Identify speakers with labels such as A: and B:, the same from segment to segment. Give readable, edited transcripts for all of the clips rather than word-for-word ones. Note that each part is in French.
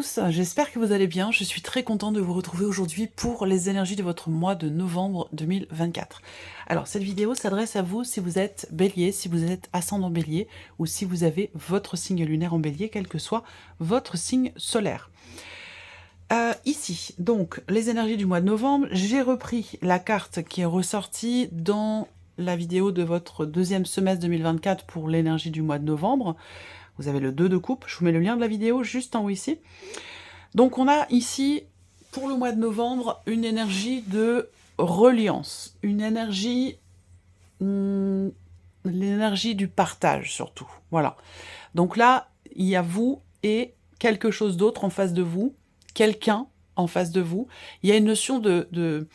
A: tous, j'espère que vous allez bien. Je suis très contente de vous retrouver aujourd'hui pour les énergies de votre mois de novembre 2024. Alors, cette vidéo s'adresse à vous si vous êtes bélier, si vous êtes ascendant bélier ou si vous avez votre signe lunaire en bélier, quel que soit votre signe solaire. Ici, donc, les énergies du mois de novembre, j'ai repris la carte qui est ressortie dans la vidéo de votre deuxième semestre 2024 pour l'énergie du mois de novembre. Vous avez le 2 de coupe, je vous mets le lien de la vidéo juste en haut ici. Donc on a ici, pour le mois de novembre, une énergie de reliance, une énergie, l'énergie du partage surtout, voilà. Donc là, il y a vous et quelque chose d'autre en face de vous, quelqu'un en face de vous. Il y a une notion de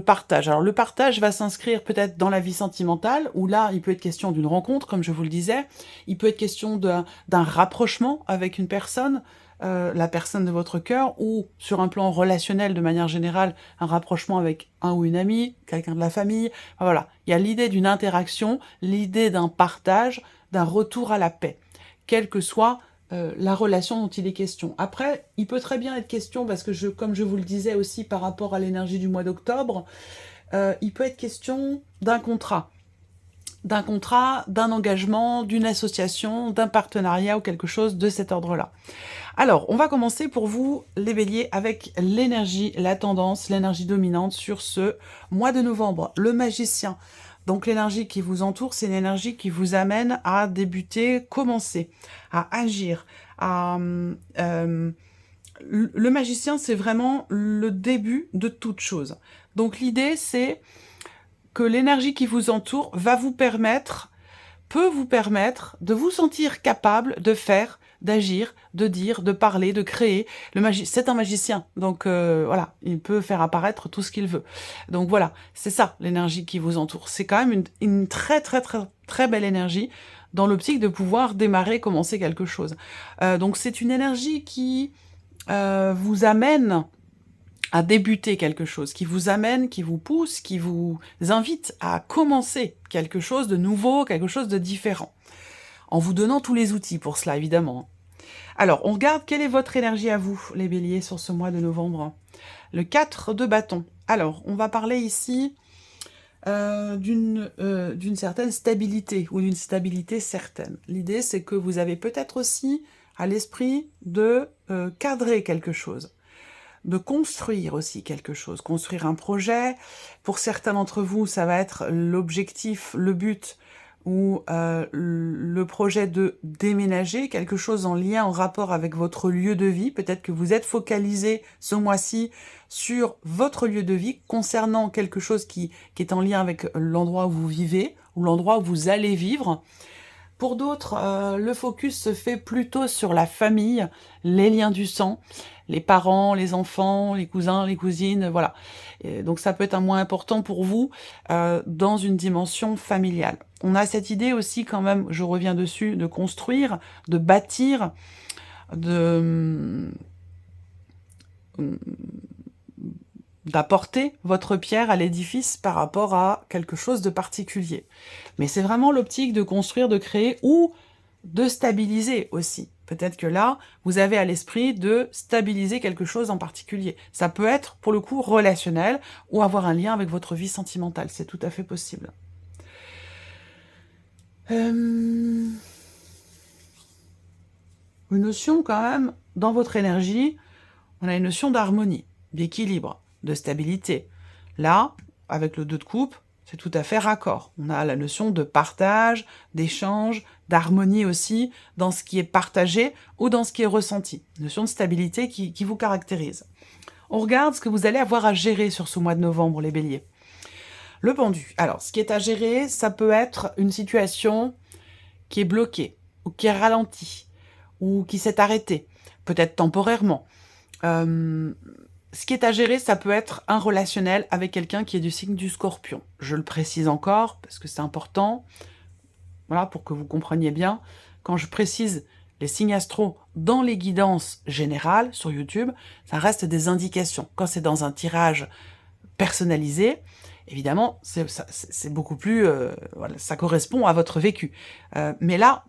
A: partage. Alors le partage va s'inscrire peut-être dans la vie sentimentale, où là, il peut être question d'une rencontre, comme je vous le disais. Il peut être question d'un rapprochement avec une personne, la personne de votre cœur, ou sur un plan relationnel de manière générale, un rapprochement avec un ou une amie, quelqu'un de la famille. Enfin, voilà, il y a l'idée d'une interaction, l'idée d'un partage, d'un retour à la paix, quelle que soit la relation dont il est question. Après, il peut très bien être question, parce que comme je vous le disais aussi par rapport à l'énergie du mois d'octobre, il peut être question d'un contrat, d'un engagement, d'une association, d'un partenariat ou quelque chose de cet ordre-là. Alors, on va commencer pour vous, les béliers, avec l'énergie, la tendance, l'énergie dominante sur ce mois de novembre. Le magicien. Donc l'énergie qui vous entoure, c'est une énergie qui vous amène à débuter, commencer, à agir. Le magicien, c'est vraiment le début de toute chose. Donc l'idée, c'est que l'énergie qui vous entoure peut vous permettre de vous sentir capable de faire, d'agir, de dire, de parler, de créer. C'est un magicien, donc voilà, il peut faire apparaître tout ce qu'il veut. Donc voilà, c'est ça l'énergie qui vous entoure. C'est quand même une très très très très belle énergie dans l'optique de pouvoir démarrer, commencer quelque chose. Donc c'est une énergie qui vous amène à débuter quelque chose, qui vous amène, qui vous pousse, qui vous invite à commencer quelque chose de nouveau, quelque chose de différent, en vous donnant tous les outils pour cela, évidemment. Alors, on regarde quelle est votre énergie à vous, les béliers, sur ce mois de novembre. Le 4 de bâton. Alors, on va parler ici d'une certaine stabilité, ou d'une stabilité certaine. L'idée, c'est que vous avez peut-être aussi à l'esprit de cadrer quelque chose, de construire aussi quelque chose, construire un projet. Pour certains d'entre vous, ça va être l'objectif, le but, ou le projet de déménager, quelque chose en lien, en rapport avec votre lieu de vie. Peut-être que vous êtes focalisé ce mois-ci sur votre lieu de vie, concernant quelque chose qui est en lien avec l'endroit où vous vivez, ou l'endroit où vous allez vivre. Pour d'autres, le focus se fait plutôt sur la famille, les liens du sang, les parents, les enfants, les cousins, les cousines, voilà. Et donc ça peut être un mois important pour vous dans une dimension familiale. On a cette idée aussi quand même, je reviens dessus, de construire, de bâtir, d'apporter votre pierre à l'édifice par rapport à quelque chose de particulier. Mais c'est vraiment l'optique de construire, de créer ou de stabiliser aussi. Peut-être que là, vous avez à l'esprit de stabiliser quelque chose en particulier. Ça peut être, pour le coup, relationnel ou avoir un lien avec votre vie sentimentale. C'est tout à fait possible. Une notion quand même, dans votre énergie, on a une notion d'harmonie, d'équilibre, de stabilité. Là, avec le 2 de coupe, c'est tout à fait raccord. On a la notion de partage, d'échange, d'harmonie aussi, dans ce qui est partagé ou dans ce qui est ressenti. Une notion de stabilité qui vous caractérise. On regarde ce que vous allez avoir à gérer sur ce mois de novembre, les béliers. Le pendu. Alors, ce qui est à gérer, ça peut être une situation qui est bloquée, ou qui est ralentie, ou qui s'est arrêtée, peut-être temporairement. Ce qui est à gérer, ça peut être un relationnel avec quelqu'un qui est du signe du Scorpion. Je le précise encore, parce que c'est important, voilà, pour que vous compreniez bien. Quand je précise les signes astro dans les guidances générales sur YouTube, ça reste des indications. Quand c'est dans un tirage personnalisé, évidemment, c'est beaucoup plus... voilà, ça correspond à votre vécu. Mais là,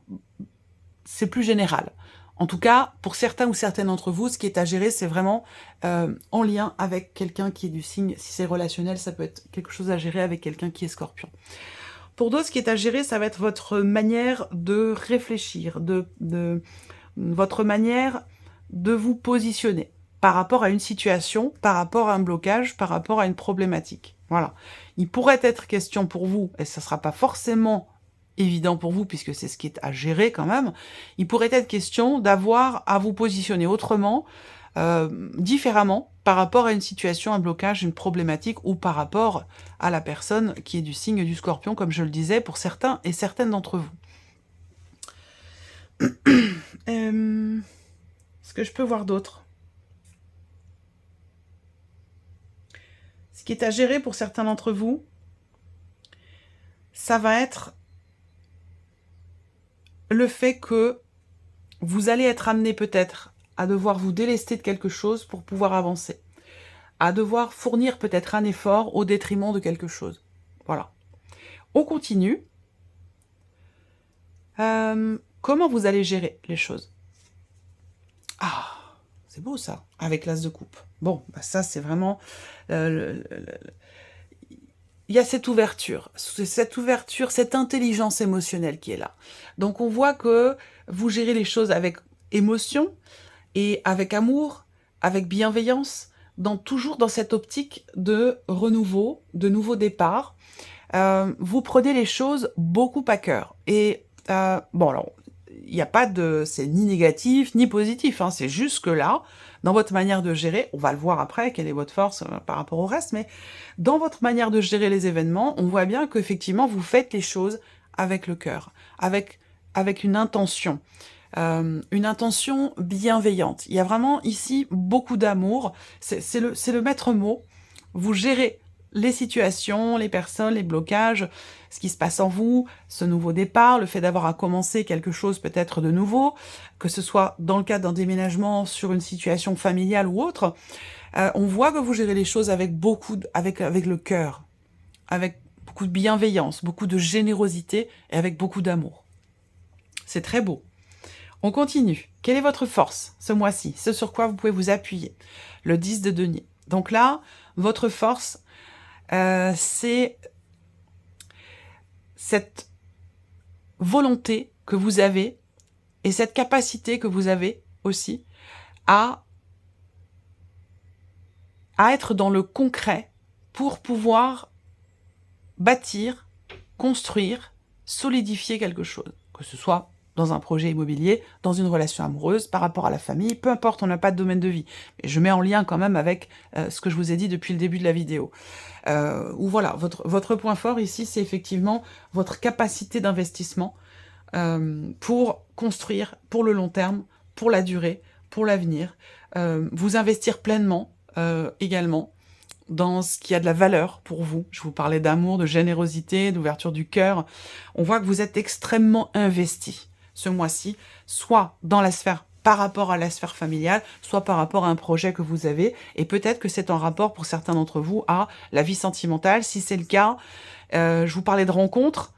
A: c'est plus général. En tout cas, pour certains ou certaines d'entre vous, ce qui est à gérer, c'est vraiment en lien avec quelqu'un qui est du signe. Si c'est relationnel, ça peut être quelque chose à gérer avec quelqu'un qui est Scorpion. Pour d'autres, ce qui est à gérer, ça va être votre manière de réfléchir, votre manière de vous positionner par rapport à une situation, par rapport à un blocage, par rapport à une problématique. Voilà. Il pourrait être question pour vous, et ça ne sera pas forcément évident pour vous, puisque c'est ce qui est à gérer quand même, il pourrait être question d'avoir à vous positionner autrement, différemment, par rapport à une situation, un blocage, une problématique, ou par rapport à la personne qui est du signe du Scorpion, comme je le disais, pour certains et certaines d'entre vous. Est-ce que je peux voir d'autres? Ce qui est à gérer pour certains d'entre vous, ça va être le fait que vous allez être amené peut-être à devoir vous délester de quelque chose pour pouvoir avancer, à devoir fournir peut-être un effort au détriment de quelque chose. Voilà. On continue. Comment vous allez gérer les choses? Ah, c'est beau ça, avec l'as de coupe. Bon, bah ça c'est vraiment... il y a cette ouverture, cette intelligence émotionnelle qui est là. Donc on voit que vous gérez les choses avec émotion et avec amour, avec bienveillance, toujours dans cette optique de renouveau, de nouveau départ. Vous prenez les choses beaucoup à cœur. Et bon, alors, il n'y a pas de... c'est ni négatif, ni positif, hein, c'est juste que là, dans votre manière de gérer, on va le voir après, quelle est votre force par rapport au reste, mais dans votre manière de gérer les événements, on voit bien qu'effectivement, vous faites les choses avec le cœur, avec une intention bienveillante. Il y a vraiment ici beaucoup d'amour, c'est le maître mot. Vous gérez les situations, les personnes, les blocages, ce qui se passe en vous, ce nouveau départ, le fait d'avoir à commencer quelque chose peut-être de nouveau, que ce soit dans le cadre d'un déménagement, sur une situation familiale ou autre, on voit que vous gérez les choses avec avec le cœur, avec beaucoup de bienveillance, beaucoup de générosité et avec beaucoup d'amour. C'est très beau. On continue. Quelle est votre force ce mois-ci? Ce sur quoi vous pouvez vous appuyer? Le 10 de denier. Donc là, votre force, c'est cette volonté que vous avez et cette capacité que vous avez aussi à être dans le concret pour pouvoir bâtir, construire, solidifier quelque chose, que ce soit dans un projet immobilier, dans une relation amoureuse, par rapport à la famille, peu importe, on n'a pas de domaine de vie. Mais je mets en lien quand même avec ce que je vous ai dit depuis le début de la vidéo. Ou voilà, votre point fort ici, c'est effectivement votre capacité d'investissement pour construire, pour le long terme, pour la durée, pour l'avenir. Vous investir pleinement également dans ce qui a de la valeur pour vous. Je vous parlais d'amour, de générosité, d'ouverture du cœur. On voit que vous êtes extrêmement investi ce mois-ci, soit dans la sphère par rapport à la sphère familiale, soit par rapport à un projet que vous avez, et peut-être que c'est en rapport pour certains d'entre vous à la vie sentimentale. Si c'est le cas, je vous parlais de rencontres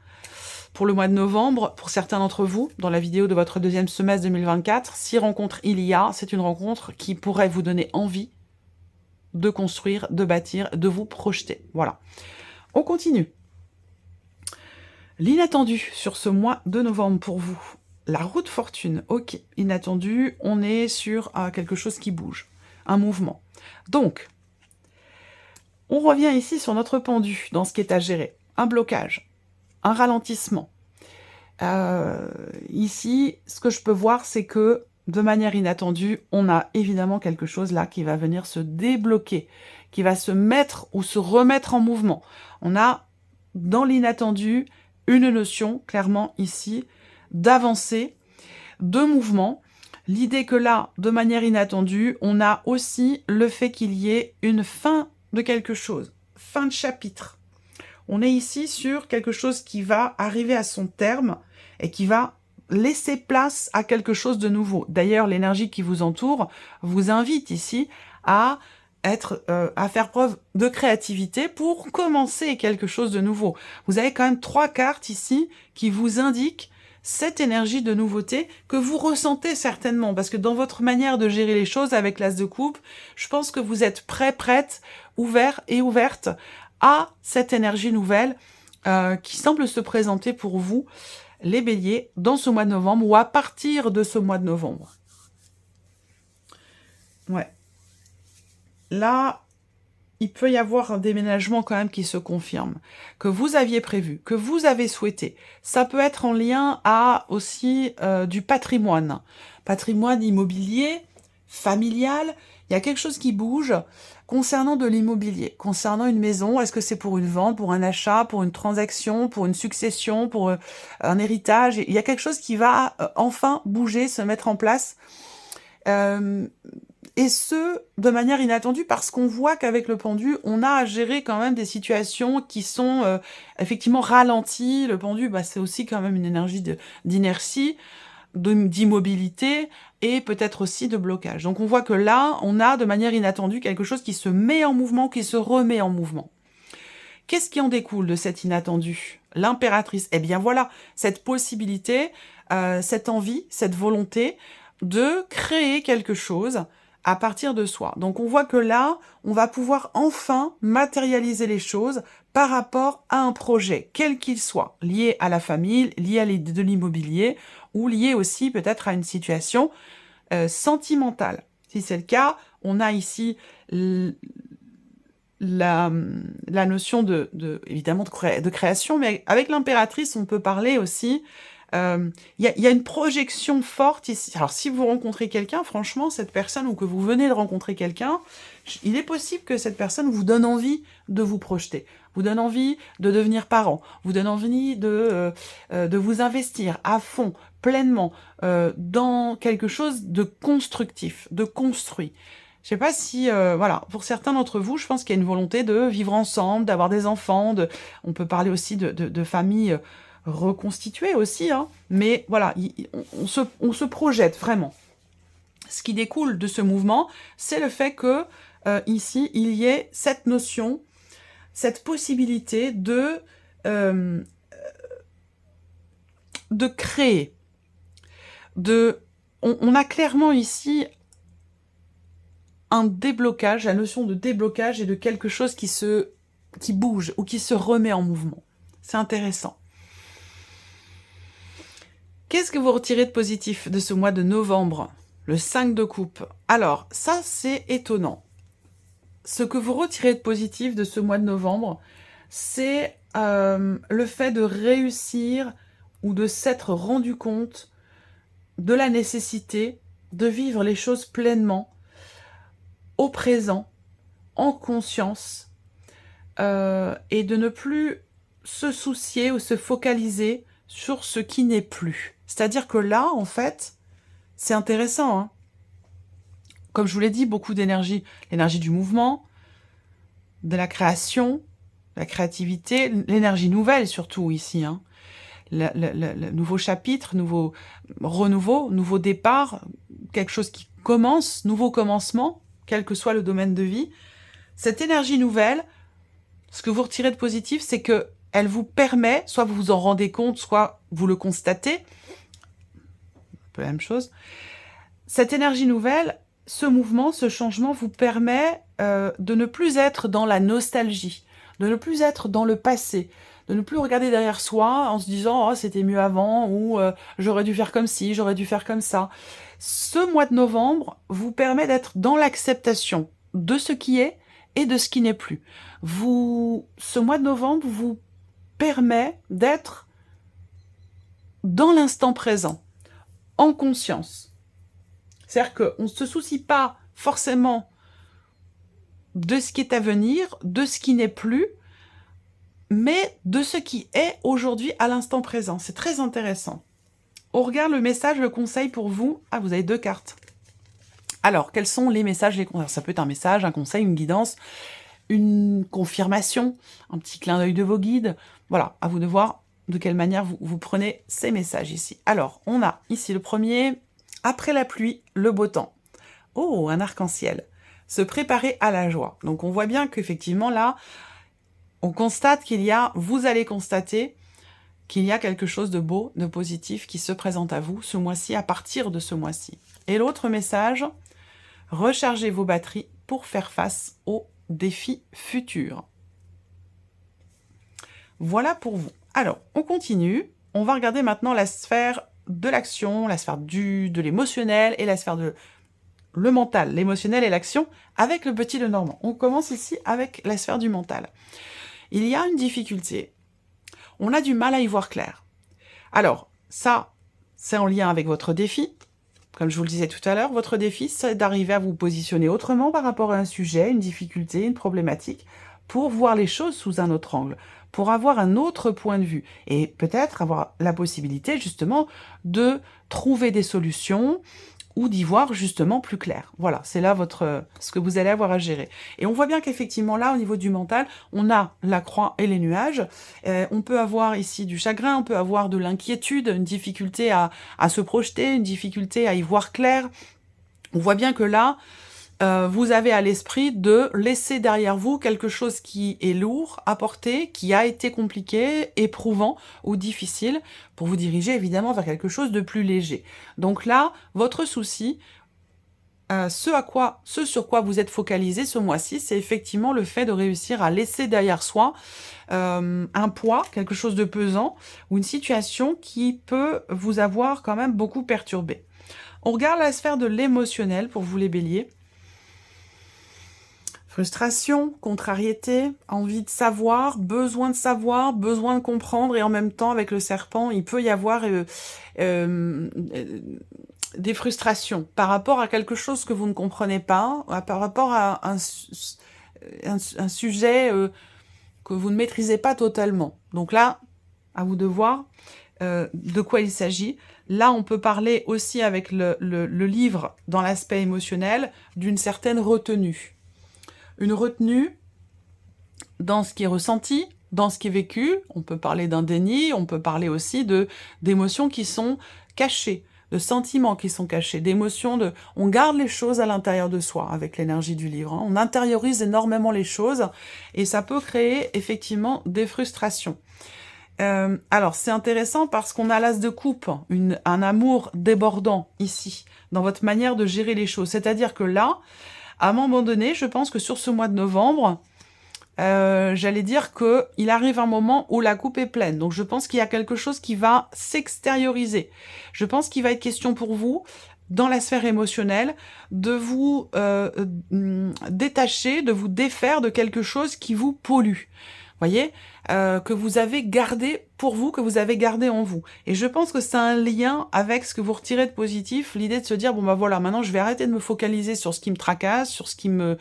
A: pour le mois de novembre, pour certains d'entre vous, dans la vidéo de votre deuxième semestre 2024, si rencontre il y a, c'est une rencontre qui pourrait vous donner envie de construire, de bâtir, de vous projeter. Voilà. On continue. L'inattendu sur ce mois de novembre pour vous. La roue de fortune, ok, inattendu, on est sur quelque chose qui bouge, un mouvement. Donc, on revient ici sur notre pendu, dans ce qui est à gérer. Un blocage, un ralentissement. Ici, ce que je peux voir, c'est que, de manière inattendue, on a évidemment quelque chose là qui va venir se débloquer, qui va se mettre ou se remettre en mouvement. On a, dans l'inattendu, une notion, clairement ici, d'avancée, de mouvement. L'idée que là, de manière inattendue, on a aussi le fait qu'il y ait une fin de quelque chose, fin de chapitre. On est ici sur quelque chose qui va arriver à son terme et qui va laisser place à quelque chose de nouveau. D'ailleurs, l'énergie qui vous entoure vous invite ici à faire preuve de créativité pour commencer quelque chose de nouveau. Vous avez quand même 3 cartes ici qui vous indiquent cette énergie de nouveauté que vous ressentez certainement, parce que dans votre manière de gérer les choses avec l'As de coupe, je pense que vous êtes prêt, prête, ouvert et ouverte à cette énergie nouvelle qui semble se présenter pour vous, les béliers, dans ce mois de novembre ou à partir de ce mois de novembre. Ouais. Là, il peut y avoir un déménagement quand même qui se confirme, que vous aviez prévu, que vous avez souhaité. Ça peut être en lien à aussi du patrimoine immobilier, familial. Il y a quelque chose qui bouge concernant de l'immobilier, concernant une maison. Est-ce que c'est pour une vente, pour un achat, pour une transaction, pour une succession, pour un héritage? Il y a quelque chose qui va enfin bouger, se mettre en place. Et ce, de manière inattendue, parce qu'on voit qu'avec le pendu, on a à gérer quand même des situations qui sont effectivement ralenties. Le pendu, c'est aussi quand même une énergie d'inertie, d'immobilité et peut-être aussi de blocage. Donc on voit que là, on a de manière inattendue quelque chose qui se met en mouvement, qui se remet en mouvement. Qu'est-ce qui en découle de cet inattendu? L'impératrice. Eh bien voilà, cette possibilité, cette envie, cette volonté de créer quelque chose à partir de soi. Donc on voit que là, on va pouvoir enfin matérialiser les choses par rapport à un projet, quel qu'il soit, lié à la famille, lié à de l'immobilier, ou lié aussi peut-être à une situation sentimentale. Si c'est le cas, on a ici la notion évidemment de création, mais avec l'impératrice, on peut parler aussi. Il y a une projection forte ici. Alors, si vous rencontrez quelqu'un, franchement, cette personne, ou que vous venez de rencontrer quelqu'un, il est possible que cette personne vous donne envie de vous projeter, vous donne envie de devenir parent, vous donne envie de vous investir à fond, pleinement, dans quelque chose de constructif, de construit. Je sais pas si, voilà, pour certains d'entre vous, je pense qu'il y a une volonté de vivre ensemble, d'avoir des enfants, on peut parler aussi de familles reconstituées aussi, hein, mais voilà, on se projette vraiment. Ce qui découle de ce mouvement, c'est le fait que, ici, il y ait cette notion, cette possibilité de créer, on a clairement ici un déblocage, la notion de déblocage et de quelque chose qui bouge ou qui se remet en mouvement. C'est intéressant. Qu'est-ce que vous retirez de positif de ce mois de novembre? Le 5 de coupe. Alors, ça, c'est étonnant. Ce que vous retirez de positif de ce mois de novembre, c'est le fait de réussir ou de s'être rendu compte de la nécessité de vivre les choses pleinement, au présent, en conscience, et de ne plus se soucier ou se focaliser sur ce qui n'est plus. C'est-à-dire que là, en fait, c'est intéressant, hein. Comme je vous l'ai dit, beaucoup d'énergie. L'énergie du mouvement, de la création, la créativité, l'énergie nouvelle surtout ici, hein. Le nouveau chapitre, nouveau renouveau, nouveau départ, quelque chose qui commence, nouveau commencement, quel que soit le domaine de vie. Cette énergie nouvelle, ce que vous retirez de positif, c'est que elle vous permet, soit vous vous en rendez compte, soit vous le constatez, un peu la même chose. Cette énergie nouvelle, ce mouvement, ce changement vous permet de ne plus être dans la nostalgie, de ne plus être dans le passé, de ne plus regarder derrière soi en se disant « Oh, c'était mieux avant » ou « J'aurais dû faire comme ci, j'aurais dû faire comme ça ». Ce mois de novembre vous permet d'être dans l'acceptation de ce qui est et de ce qui n'est plus. Ce mois de novembre vous permet d'être dans l'instant présent, en conscience. C'est-à-dire qu'on ne se soucie pas forcément de ce qui est à venir, de ce qui n'est plus, mais de ce qui est aujourd'hui à l'instant présent. C'est très intéressant. On regarde le message, le conseil pour vous. Ah, vous avez 2 cartes. Alors, quels sont les messages, les conseils? Ça peut être un message, un conseil, une guidance, une confirmation, un petit clin d'œil de vos guides. Voilà, à vous de voir de quelle manière vous prenez ces messages ici. Alors, on a ici le premier, après la pluie, le beau temps. Oh, un arc-en-ciel. Se préparer à la joie. Donc, on voit bien qu'effectivement, là, on constate vous allez constater qu'il y a quelque chose de beau, de positif qui se présente à vous ce mois-ci, à partir de ce mois-ci. Et l'autre message, rechargez vos batteries pour faire face aux défis futurs. Voilà pour vous. Alors, on continue. On va regarder maintenant la sphère de l'action, la sphère de l'émotionnel et la sphère de le mental, l'émotionnel et l'action avec le petit Lenormand. On commence ici avec la sphère du mental. Il y a une difficulté. On a du mal à y voir clair. Alors, ça, c'est en lien avec votre défi. Comme je vous le disais tout à l'heure, votre défi, c'est d'arriver à vous positionner autrement par rapport à un sujet, une difficulté, une problématique, pour voir les choses sous un autre angle, pour avoir un autre point de vue, et peut-être avoir la possibilité, justement, de trouver des solutions, ou d'y voir justement plus clair. Voilà, c'est là ce que vous allez avoir à gérer. Et on voit bien qu'effectivement là, au niveau du mental, on a la croix et les nuages. On peut avoir ici du chagrin, on peut avoir de l'inquiétude, une difficulté à se projeter, une difficulté à y voir clair. On voit bien que là, vous avez à l'esprit de laisser derrière vous quelque chose qui est lourd à porter, qui a été compliqué, éprouvant ou difficile, pour vous diriger évidemment vers quelque chose de plus léger. Donc là, votre souci, ce sur quoi vous êtes focalisé ce mois-ci, c'est effectivement le fait de réussir à laisser derrière soi un poids, quelque chose de pesant, ou une situation qui peut vous avoir quand même beaucoup perturbé. On regarde la sphère de l'émotionnel pour vous les béliers. Frustration, contrariété, envie de savoir, besoin de comprendre, et en même temps, avec le serpent, il peut y avoir des frustrations par rapport à quelque chose que vous ne comprenez pas, par rapport à un sujet que vous ne maîtrisez pas totalement. Donc là, à vous de voir de quoi il s'agit. Là, on peut parler aussi avec le livre, dans l'aspect émotionnel, d'une certaine retenue. Une retenue dans ce qui est ressenti, dans ce qui est vécu. On peut parler d'un déni, on peut parler aussi d'émotions qui sont cachées, de sentiments qui sont cachés, d'émotions On garde les choses à l'intérieur de soi avec l'énergie du livre. On intériorise énormément les choses et ça peut créer effectivement des frustrations. Alors, c'est intéressant parce qu'on a l'as de coupe, un amour débordant ici, dans votre manière de gérer les choses. C'est-à-dire que là, à un moment donné, je pense que sur ce mois de novembre, j'allais dire qu'il arrive un moment où la coupe est pleine. Donc je pense qu'il y a quelque chose qui va s'extérioriser. Je pense qu'il va être question pour vous, dans la sphère émotionnelle, de vous détacher, de vous défaire de quelque chose qui vous pollue. Voyez, que vous avez gardé pour vous, que vous avez gardé en vous. Et je pense que c'est un lien avec ce que vous retirez de positif, l'idée de se dire, bon bah voilà, maintenant je vais arrêter de me focaliser sur ce qui me tracasse, sur ce qui me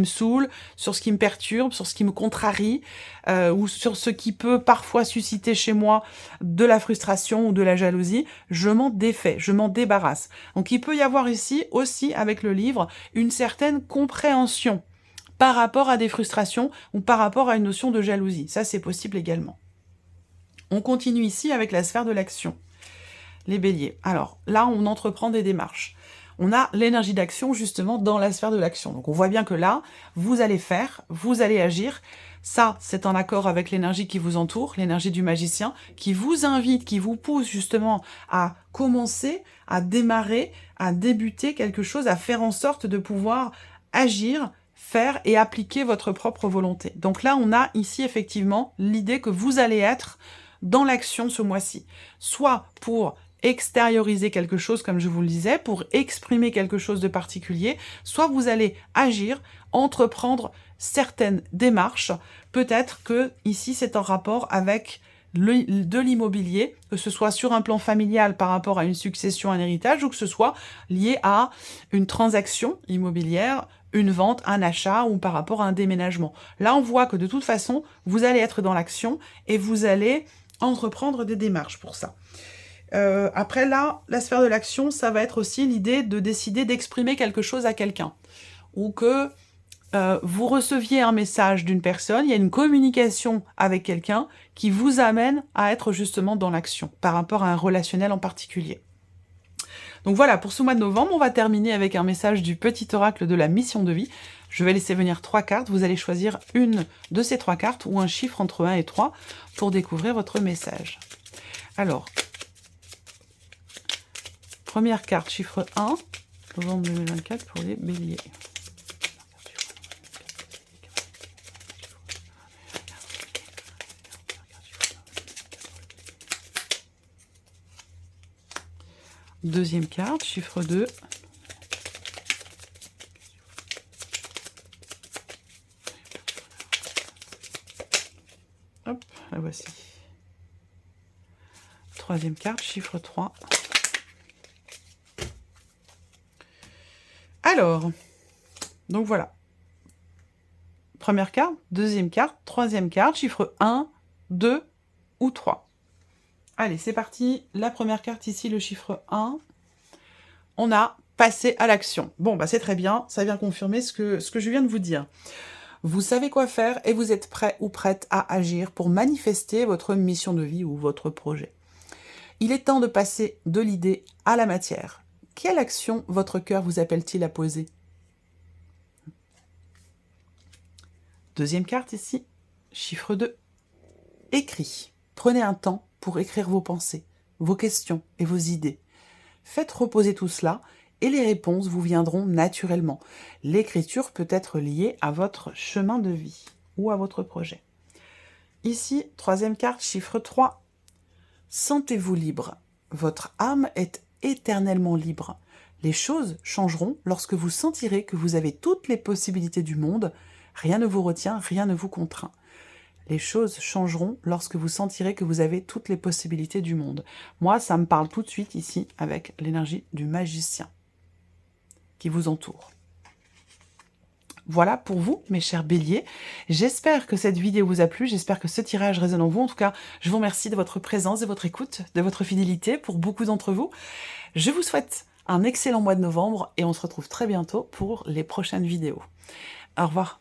A: saoule, sur ce qui me perturbe, sur ce qui me contrarie, ou sur ce qui peut parfois susciter chez moi de la frustration ou de la jalousie. Je m'en défais, je m'en débarrasse. Donc il peut y avoir ici aussi, avec le livre, une certaine compréhension par rapport à des frustrations ou par rapport à une notion de jalousie. Ça, c'est possible également. On continue ici avec la sphère de l'action. Les béliers. Alors, là, on entreprend des démarches. On a l'énergie d'action, justement, dans la sphère de l'action. Donc, on voit bien que là, vous allez faire, vous allez agir. Ça, c'est en accord avec l'énergie qui vous entoure, l'énergie du magicien, qui vous invite, qui vous pousse, justement, à commencer, à démarrer, à débuter quelque chose, à faire en sorte de pouvoir agir, faire et appliquer votre propre volonté. Donc là, on a ici effectivement l'idée que vous allez être dans l'action ce mois-ci. Soit pour extérioriser quelque chose, comme je vous le disais, pour exprimer quelque chose de particulier, soit vous allez agir, entreprendre certaines démarches. Peut-être que ici, c'est en rapport avec de l'immobilier, que ce soit sur un plan familial par rapport à une succession, un héritage, ou que ce soit lié à une transaction immobilière, une vente, un achat ou par rapport à un déménagement. Là, on voit que de toute façon, vous allez être dans l'action et vous allez entreprendre des démarches pour ça. Après là, la sphère de l'action, ça va être aussi l'idée de décider d'exprimer quelque chose à quelqu'un. Ou que vous receviez un message d'une personne, il y a une communication avec quelqu'un qui vous amène à être justement dans l'action par rapport à un relationnel en particulier. Donc voilà, pour ce mois de novembre, on va terminer avec un message du petit oracle de la mission de vie. Je vais laisser venir 3 cartes. Vous allez choisir une de ces 3 cartes ou un chiffre entre 1 et 3 pour découvrir votre message. Alors, première carte, chiffre 1, novembre 2024 pour les béliers. Deuxième carte, chiffre 2. Hop, la voici. Troisième carte, chiffre 3. Alors, donc voilà. Première carte, deuxième carte, troisième carte, chiffre 1, 2 ou 3. Allez, c'est parti. La première carte ici, le chiffre 1. On a passé à l'action. Bon, bah c'est très bien. Ça vient confirmer ce que je viens de vous dire. Vous savez quoi faire et vous êtes prêt ou prête à agir pour manifester votre mission de vie ou votre projet. Il est temps de passer de l'idée à la matière. Quelle action votre cœur vous appelle-t-il à poser? Deuxième carte ici, chiffre 2. Écrit. Prenez un temps pour écrire vos pensées, vos questions et vos idées. Faites reposer tout cela et les réponses vous viendront naturellement. L'écriture peut être liée à votre chemin de vie ou à votre projet. Ici, troisième carte, chiffre 3. Sentez-vous libre. Votre âme est éternellement libre. Les choses changeront lorsque vous sentirez que vous avez toutes les possibilités du monde. Rien ne vous retient, rien ne vous contraint. Les choses changeront lorsque vous sentirez que vous avez toutes les possibilités du monde. Moi, ça me parle tout de suite ici avec l'énergie du magicien qui vous entoure. Voilà pour vous, mes chers béliers. J'espère que cette vidéo vous a plu, j'espère que ce tirage résonne en vous. En tout cas, je vous remercie de votre présence, de votre écoute, de votre fidélité pour beaucoup d'entre vous. Je vous souhaite un excellent mois de novembre et on se retrouve très bientôt pour les prochaines vidéos. Au revoir.